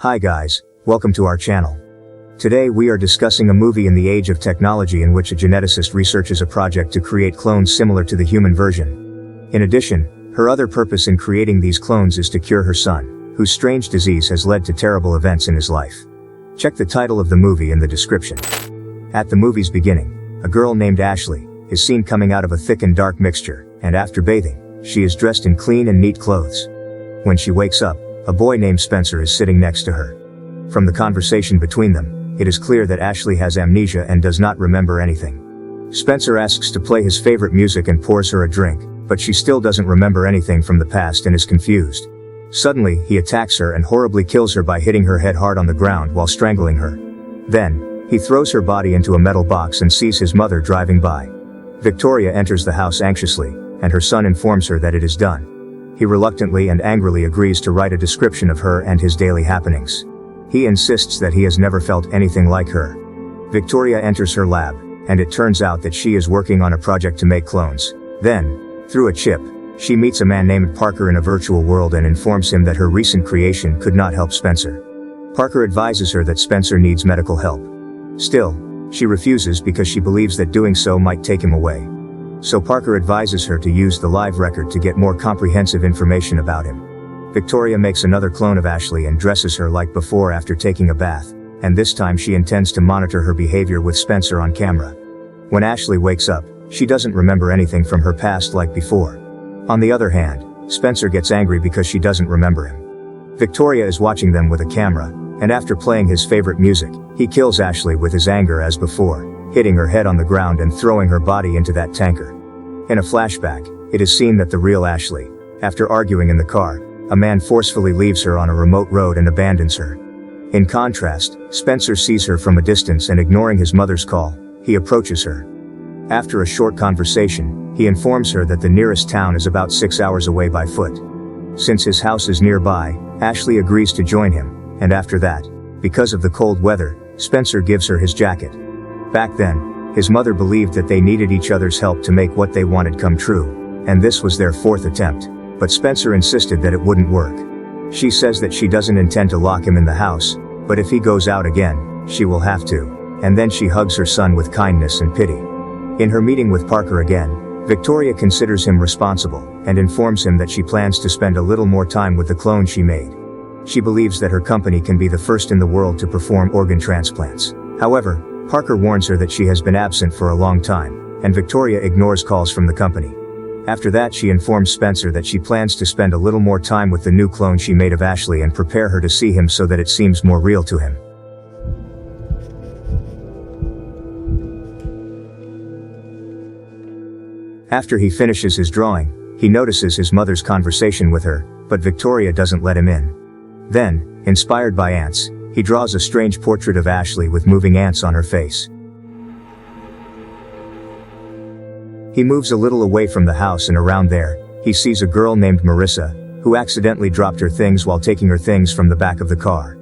Hi guys, welcome to our channel. Today we are discussing a movie in the age of technology in which a geneticist researches a project to create clones similar to the human version. In addition, her other purpose in creating these clones is to cure her son, whose strange disease has led to terrible events in his life. Check the title of the movie in the description. At the movie's beginning, a girl named Ashley is seen coming out of a thick and dark mixture, and after bathing, she is dressed in clean and neat clothes. When she wakes up, a boy named Spencer is sitting next to her. From the conversation between them, it is clear that Ashley has amnesia and does not remember anything. Spencer asks to play his favorite music and pours her a drink, but she still doesn't remember anything from the past and is confused. Suddenly, he attacks her and horribly kills her by hitting her head hard on the ground while strangling her. Then, he throws her body into a metal box and sees his mother driving by. Victoria enters the house anxiously, and her son informs her that it is done. He reluctantly and angrily agrees to write a description of her and his daily happenings. He insists that he has never felt anything like her. Victoria enters her lab, and it turns out that she is working on a project to make clones. Then, through a chip, she meets a man named Parker in a virtual world and informs him that her recent creation could not help Spencer. Parker advises her that Spencer needs medical help. Still, she refuses because she believes that doing so might take him away. So Parker advises her to use the live record to get more comprehensive information about him. Victoria makes another clone of Ashley and dresses her like before after taking a bath, and this time she intends to monitor her behavior with Spencer on camera. When Ashley wakes up, she doesn't remember anything from her past like before. On the other hand, Spencer gets angry because she doesn't remember him. Victoria is watching them with a camera, and after playing his favorite music, he kills Ashley with his anger as before, hitting her head on the ground and throwing her body into that tanker. In a flashback, it is seen that the real Ashley, after arguing in the car, a man forcefully leaves her on a remote road and abandons her. In contrast, Spencer sees her from a distance and ignoring his mother's call, he approaches her. After a short conversation, he informs her that the nearest town is about 6 hours away by foot. Since his house is nearby, Ashley agrees to join him, and after that, because of the cold weather, Spencer gives her his jacket. Back then, his mother believed that they needed each other's help to make what they wanted come true, and this was their fourth attempt, but Spencer insisted that it wouldn't work. She says that she doesn't intend to lock him in the house, but if he goes out again, she will have to, and then she hugs her son with kindness and pity. In her meeting with Parker again, Victoria considers him responsible, and informs him that she plans to spend a little more time with the clone she made. She believes that her company can be the first in the world to perform organ transplants. However, Parker warns her that she has been absent for a long time, and Victoria ignores calls from the company. After that, she informs Spencer that she plans to spend a little more time with the new clone she made of Ashley and prepare her to see him so that it seems more real to him. After he finishes his drawing, he notices his mother's conversation with her, but Victoria doesn't let him in. Then, inspired by ants, he draws a strange portrait of Ashley with moving ants on her face. He moves a little away from the house and around there, he sees a girl named Marissa, who accidentally dropped her things while taking her things from the back of the car.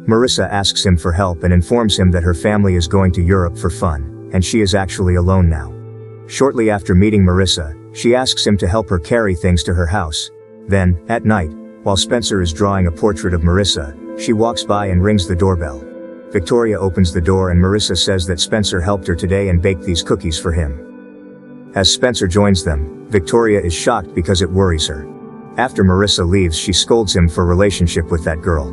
Marissa asks him for help and informs him that her family is going to Europe for fun, and she is actually alone now. Shortly after meeting Marissa, she asks him to help her carry things to her house. Then, at night, while Spencer is drawing a portrait of Marissa, she walks by and rings the doorbell. Victoria opens the door and Marissa says that Spencer helped her today and baked these cookies for him. As Spencer joins them, Victoria is shocked because it worries her. After Marissa leaves, she scolds him for relationship with that girl.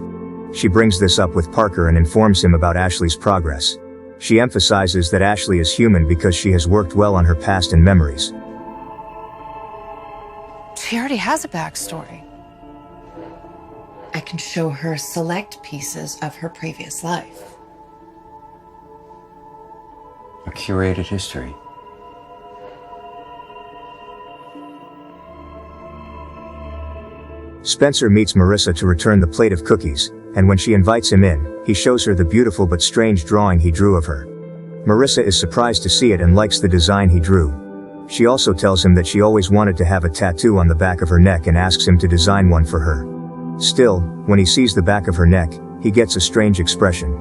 She brings this up with Parker and informs him about Ashley's progress. She emphasizes that Ashley is human because she has worked well on her past and memories. She already has a backstory. I can show her select pieces of her previous life. A curated history. Spencer meets Marissa to return the plate of cookies, and when she invites him in, he shows her the beautiful but strange drawing he drew of her. Marissa is surprised to see it and likes the design he drew. She also tells him that she always wanted to have a tattoo on the back of her neck and asks him to design one for her. Still, when he sees the back of her neck, he gets a strange expression.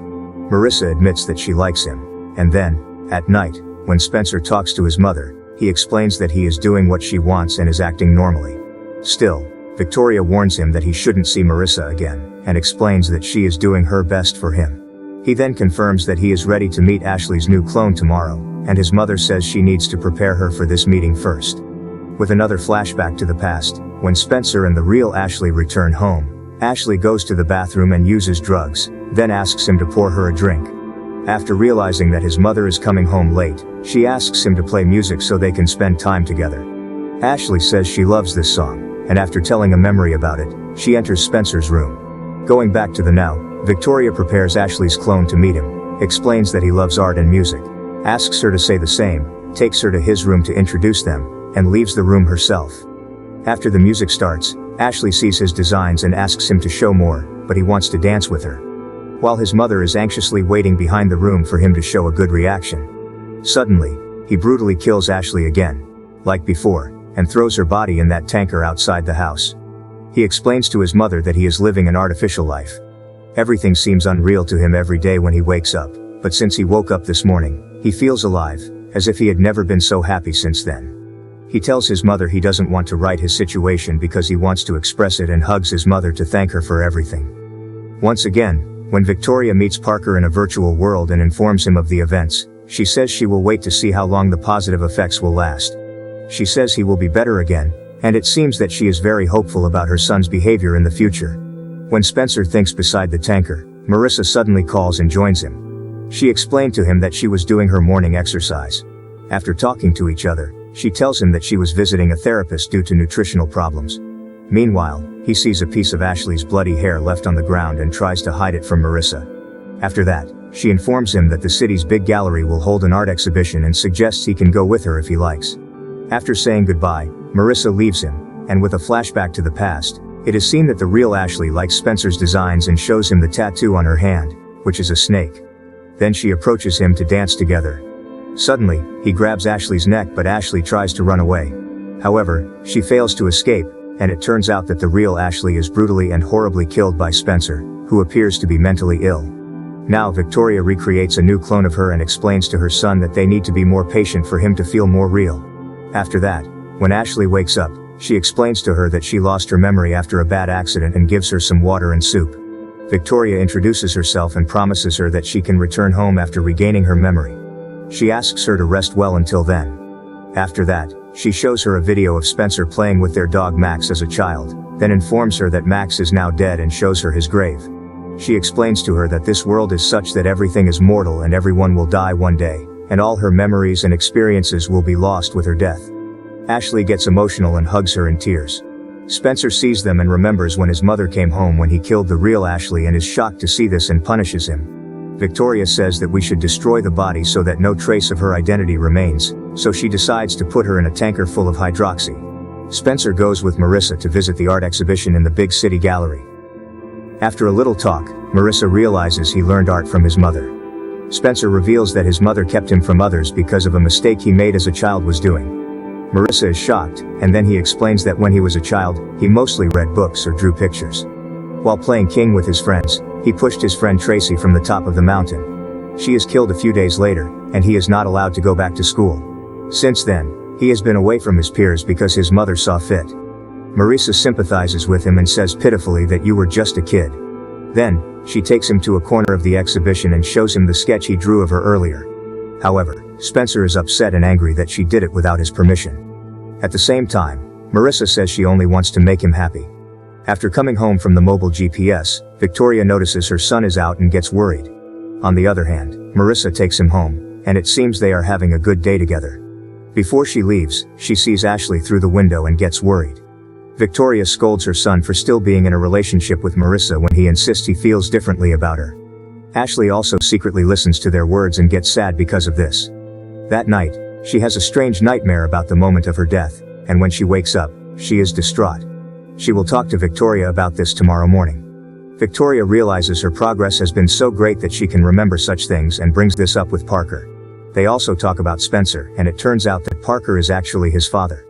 Marissa admits that she likes him, and then, at night, when Spencer talks to his mother, he explains that he is doing what she wants and is acting normally. Still, Victoria warns him that he shouldn't see Marissa again, and explains that she is doing her best for him. He then confirms that he is ready to meet Ashley's new clone tomorrow, and his mother says she needs to prepare her for this meeting first. With another flashback to the past, when Spencer and the real Ashley return home, Ashley goes to the bathroom and uses drugs, then asks him to pour her a drink. After realizing that his mother is coming home late, she asks him to play music so they can spend time together. Ashley says she loves this song, and after telling a memory about it, she enters Spencer's room. Going back to the now, Victoria prepares Ashley's clone to meet him, explains that he loves art and music, asks her to say the same, takes her to his room to introduce them, and leaves the room herself. After the music starts, Ashley sees his designs and asks him to show more, but he wants to dance with her. While his mother is anxiously waiting behind the room for him to show a good reaction. Suddenly, he brutally kills Ashley again, like before, and throws her body in that tanker outside the house. He explains to his mother that he is living an artificial life. Everything seems unreal to him every day when he wakes up, but since he woke up this morning, he feels alive, as if he had never been so happy since then. He tells his mother he doesn't want to write his situation because he wants to express it, and hugs his mother to thank her for everything. Once again, when Victoria meets Parker in a virtual world and informs him of the events, she says she will wait to see how long the positive effects will last. She says he will be better again, and it seems that she is very hopeful about her son's behavior in the future. When Spencer thinks beside the tanker, Marissa suddenly calls and joins him. She explained to him that she was doing her morning exercise. After talking to each other, she tells him that she was visiting a therapist due to nutritional problems. Meanwhile, he sees a piece of Ashley's bloody hair left on the ground and tries to hide it from Marissa. After that, she informs him that the city's big gallery will hold an art exhibition and suggests he can go with her if he likes. After saying goodbye, Marissa leaves him, and with a flashback to the past, it is seen that the real Ashley likes Spencer's designs and shows him the tattoo on her hand, which is a snake. Then she approaches him to dance together. Suddenly, he grabs Ashley's neck, but Ashley tries to run away. However, she fails to escape, and it turns out that the real Ashley is brutally and horribly killed by Spencer, who appears to be mentally ill. Now Victoria recreates a new clone of her and explains to her son that they need to be more patient for him to feel more real. After that, when Ashley wakes up, she explains to her that she lost her memory after a bad accident and gives her some water and soup. Victoria introduces herself and promises her that she can return home after regaining her memory. She asks her to rest well until then. After that, she shows her a video of Spencer playing with their dog Max as a child, then informs her that Max is now dead and shows her his grave. She explains to her that this world is such that everything is mortal and everyone will die one day, and all her memories and experiences will be lost with her death. Ashley gets emotional and hugs her in tears. Spencer sees them and remembers when his mother came home when he killed the real Ashley and is shocked to see this and punishes him. Victoria says that we should destroy the body so that no trace of her identity remains, so she decides to put her in a tanker full of hydroxy. Spencer goes with Marissa to visit the art exhibition in the big city gallery. After a little talk, Marissa realizes he learned art from his mother. Spencer reveals that his mother kept him from others because of a mistake he made as a child was doing. Marissa is shocked, and then he explains that when he was a child, he mostly read books or drew pictures. While playing king with his friends, he pushed his friend Tracy from the top of the mountain. She is killed a few days later, and he is not allowed to go back to school. Since then, he has been away from his peers because his mother saw fit. Marissa sympathizes with him and says pitifully that you were just a kid. Then, she takes him to a corner of the exhibition and shows him the sketch he drew of her earlier. However, Spencer is upset and angry that she did it without his permission. At the same time, Marissa says she only wants to make him happy. After coming home from the mobile GPS, Victoria notices her son is out and gets worried. On the other hand, Marissa takes him home, and it seems they are having a good day together. Before she leaves, she sees Ashley through the window and gets worried. Victoria scolds her son for still being in a relationship with Marissa when he insists he feels differently about her. Ashley also secretly listens to their words and gets sad because of this. That night, she has a strange nightmare about the moment of her death, and when she wakes up, she is distraught. She will talk to Victoria about this tomorrow morning. Victoria realizes her progress has been so great that she can remember such things and brings this up with Parker. They also talk about Spencer, and it turns out that Parker is actually his father.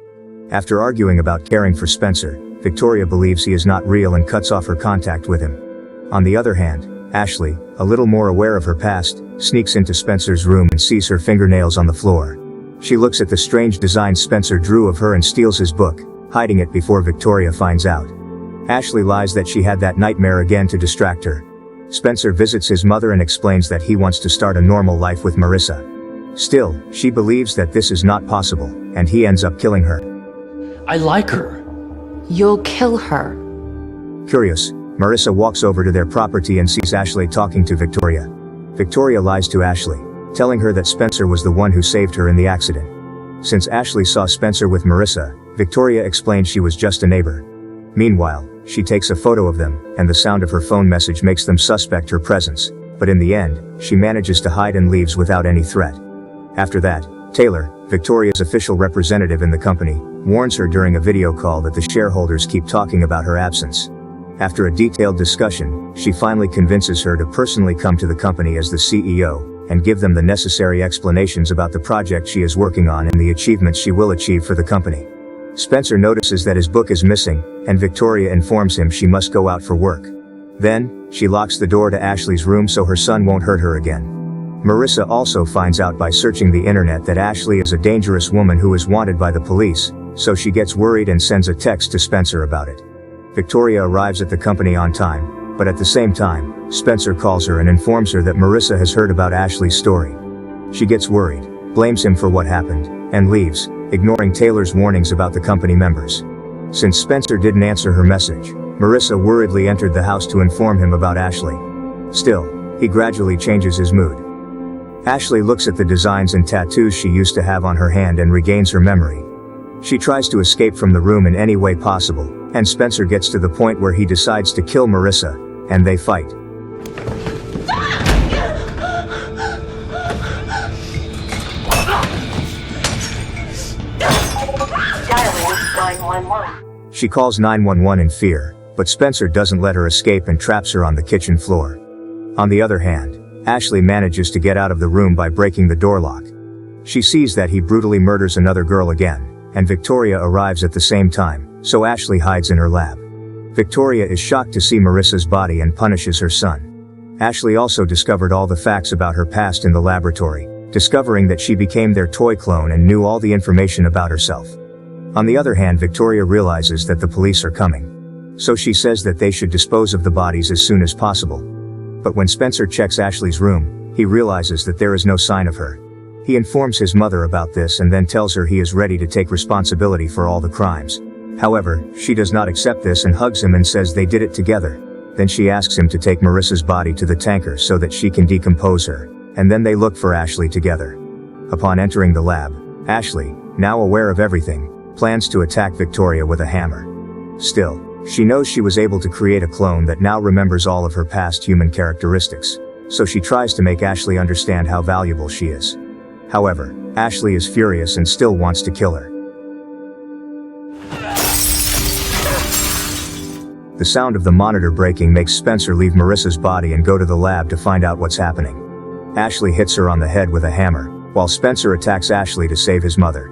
After arguing about caring for Spencer, Victoria believes he is not real and cuts off her contact with him. On the other hand, Ashley, a little more aware of her past, sneaks into Spencer's room and sees her fingernails on the floor. She looks at the strange design Spencer drew of her and steals his book, hiding it before Victoria finds out. Ashley lies that she had that nightmare again to distract her. Spencer visits his mother and explains that he wants to start a normal life with Marissa. Still, she believes that this is not possible, and he ends up killing her. I like her. You'll kill her. Curious, Marissa walks over to their property and sees Ashley talking to Victoria. Victoria lies to Ashley, telling her that Spencer was the one who saved her in the accident. Since Ashley saw Spencer with Marissa, Victoria explained she was just a neighbor. Meanwhile, she takes a photo of them, and the sound of her phone message makes them suspect her presence, but in the end, she manages to hide and leaves without any threat. After that, Taylor, Victoria's official representative in the company, warns her during a video call that the shareholders keep talking about her absence. After a detailed discussion, she finally convinces her to personally come to the company as the CEO, and give them the necessary explanations about the project she is working on and the achievements she will achieve for the company. Spencer notices that his book is missing, and Victoria informs him she must go out for work. Then, she locks the door to Ashley's room so her son won't hurt her again. Marissa also finds out by searching the internet that Ashley is a dangerous woman who is wanted by the police, so she gets worried and sends a text to Spencer about it. Victoria arrives at the company on time, but at the same time, Spencer calls her and informs her that Marissa has heard about Ashley's story. She gets worried, blames him for what happened, and leaves, ignoring Taylor's warnings about the company members. Since Spencer didn't answer her message, Marissa worriedly entered the house to inform him about Ashley. Still, he gradually changes his mood. Ashley looks at the designs and tattoos she used to have on her hand and regains her memory. She tries to escape from the room in any way possible, and Spencer gets to the point where he decides to kill Marissa, and they fight. She calls 911 in fear, but Spencer doesn't let her escape and traps her on the kitchen floor. On the other hand, Ashley manages to get out of the room by breaking the door lock. She sees that he brutally murders another girl again, and Victoria arrives at the same time, so Ashley hides in her lab. Victoria is shocked to see Marissa's body and punishes her son. Ashley also discovered all the facts about her past in the laboratory, discovering that she became their toy clone and knew all the information about herself. On the other hand, Victoria realizes that the police are coming. So she says that they should dispose of the bodies as soon as possible. But when Spencer checks Ashley's room, he realizes that there is no sign of her. He informs his mother about this and then tells her he is ready to take responsibility for all the crimes. However, she does not accept this and hugs him and says they did it together. Then she asks him to take Marissa's body to the tanker so that she can decompose her, and then they look for Ashley together. Upon entering the lab, Ashley, now aware of everything, plans to attack Victoria with a hammer. Still, she knows she was able to create a clone that now remembers all of her past human characteristics, so she tries to make Ashley understand how valuable she is. However, Ashley is furious and still wants to kill her. The sound of the monitor breaking makes Spencer leave Marissa's body and go to the lab to find out what's happening. Ashley hits her on the head with a hammer, while Spencer attacks Ashley to save his mother.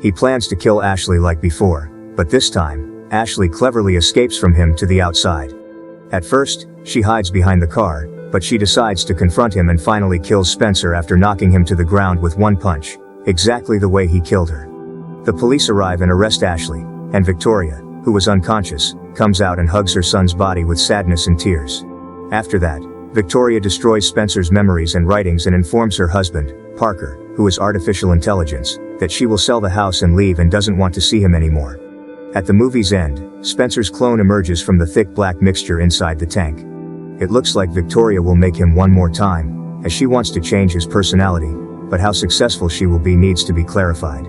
He plans to kill Ashley like before, but this time, Ashley cleverly escapes from him to the outside. At first, she hides behind the car, but she decides to confront him and finally kills Spencer after knocking him to the ground with one punch, exactly the way he killed her. The police arrive and arrest Ashley, and Victoria, who was unconscious, comes out and hugs her son's body with sadness and tears. After that, Victoria destroys Spencer's memories and writings and informs her husband, Parker, who is artificial intelligence, that she will sell the house and leave and doesn't want to see him anymore. At the movie's end, Spencer's clone emerges from the thick black mixture inside the tank. It looks like Victoria will make him one more time, as she wants to change his personality, but how successful she will be needs to be clarified.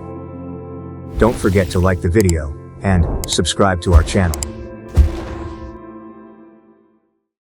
Don't forget to like the video, and subscribe to our channel.